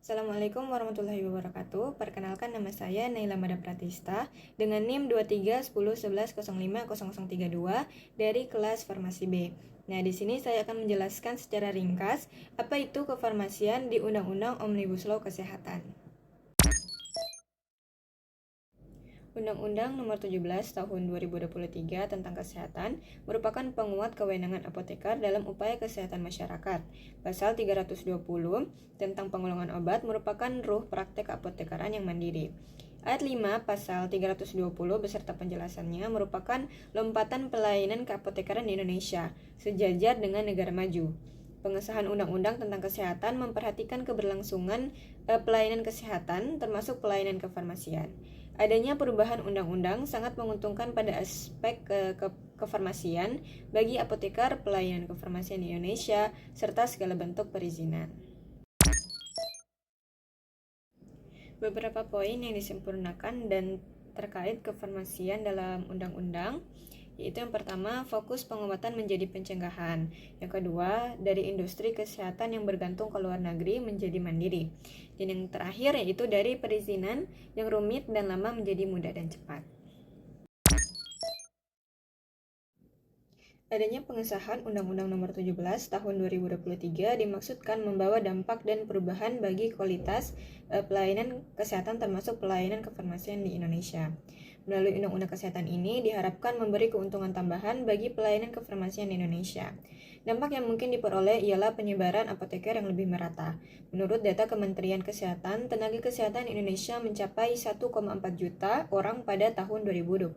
Assalamualaikum warahmatullahi wabarakatuh. Perkenalkan, nama saya Naila Mada Pratista dengan NIM 231011050032 dari kelas Farmasi B. Nah, di sini saya akan menjelaskan secara ringkas apa itu kefarmasian di Undang-Undang Omnibus Law Kesehatan. Undang-Undang Nomor 17 Tahun 2023 tentang Kesehatan merupakan penguat kewenangan apoteker dalam upaya kesehatan masyarakat. Pasal 320 tentang penggolongan obat merupakan ruh praktek apotekaran yang mandiri. Ayat 5 pasal 320 beserta penjelasannya merupakan lompatan pelayanan keapotekaran di Indonesia sejajar dengan negara maju. Pengesahan undang-undang tentang kesehatan memperhatikan keberlangsungan pelayanan kesehatan termasuk pelayanan kefarmasian. Adanya perubahan undang-undang sangat menguntungkan pada aspek kefarmasian bagi apoteker, pelayanan kefarmasian di Indonesia, serta segala bentuk perizinan. Beberapa poin yang disempurnakan dan terkait kefarmasian dalam undang-undang, yaitu yang pertama, fokus pengobatan menjadi pencegahan. Yang kedua, dari industri kesehatan yang bergantung ke luar negeri menjadi mandiri. Dan yang terakhir yaitu dari perizinan yang rumit dan lama menjadi mudah dan cepat. Adanya pengesahan Undang-Undang Nomor 17 Tahun 2023 dimaksudkan membawa dampak dan perubahan bagi kualitas pelayanan kesehatan termasuk pelayanan kefarmasian di Indonesia. Melalui Undang-Undang Kesehatan ini diharapkan memberi keuntungan tambahan bagi pelayanan kefarmasian di Indonesia. Dampak yang mungkin diperoleh ialah penyebaran apoteker yang lebih merata. Menurut data Kementerian Kesehatan, tenaga kesehatan Indonesia mencapai 1,4 juta orang pada tahun 2022.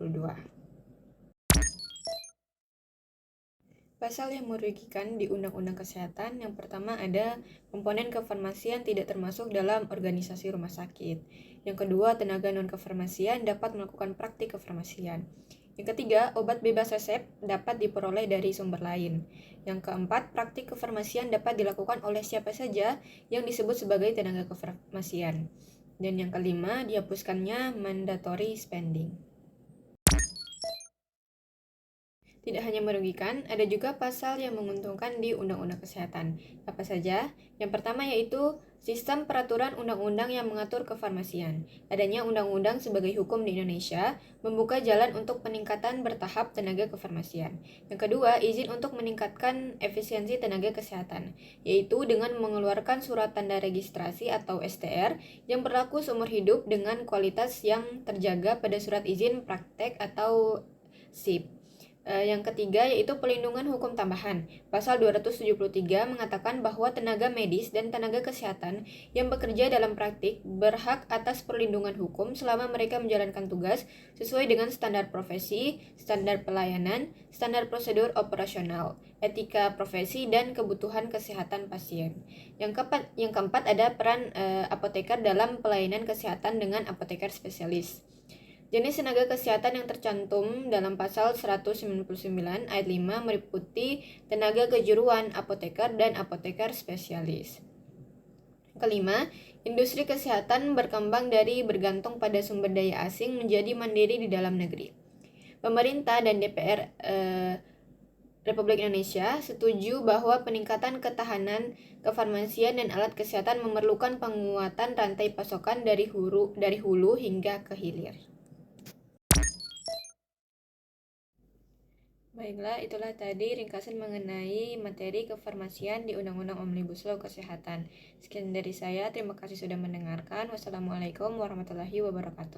Pasal yang merugikan di Undang-Undang Kesehatan, yang pertama ada komponen kefarmasian tidak termasuk dalam organisasi rumah sakit. Yang kedua, tenaga non-kefarmasian dapat melakukan praktik kefarmasian. Yang ketiga, obat bebas resep dapat diperoleh dari sumber lain. Yang keempat, praktik kefarmasian dapat dilakukan oleh siapa saja yang disebut sebagai tenaga kefarmasian. Dan yang kelima, dihapuskannya mandatory spending. Tidak hanya merugikan, ada juga pasal yang menguntungkan di Undang-Undang Kesehatan. Apa saja? Yang pertama yaitu sistem peraturan undang-undang yang mengatur kefarmasian. Adanya undang-undang sebagai hukum di Indonesia membuka jalan untuk peningkatan bertahap tenaga kefarmasian. Yang kedua, izin untuk meningkatkan efisiensi tenaga kesehatan, yaitu dengan mengeluarkan surat tanda registrasi atau STR yang berlaku seumur hidup dengan kualitas yang terjaga pada surat izin praktek atau SIP. Yang ketiga yaitu pelindungan hukum tambahan. Pasal 273 mengatakan bahwa tenaga medis dan tenaga kesehatan yang bekerja dalam praktik berhak atas perlindungan hukum selama mereka menjalankan tugas sesuai dengan standar profesi, standar pelayanan, standar prosedur operasional, etika profesi, dan kebutuhan kesehatan pasien. Yang keempat ada peran apoteker dalam pelayanan kesehatan dengan apoteker spesialis. Jenis tenaga kesehatan yang tercantum dalam pasal 199 ayat 5 meliputi tenaga kejuruan, apoteker, dan apoteker spesialis. Kelima, industri kesehatan berkembang dari bergantung pada sumber daya asing menjadi mandiri di dalam negeri. Pemerintah dan DPR Republik Indonesia setuju bahwa peningkatan ketahanan kefarmasian dan alat kesehatan memerlukan penguatan rantai pasokan dari hulu hingga ke hilir. Baiklah, itulah tadi ringkasan mengenai materi kefarmasian di Undang-Undang Omnibus Law Kesehatan. Sekian dari saya, terima kasih sudah mendengarkan. Wassalamualaikum warahmatullahi wabarakatuh.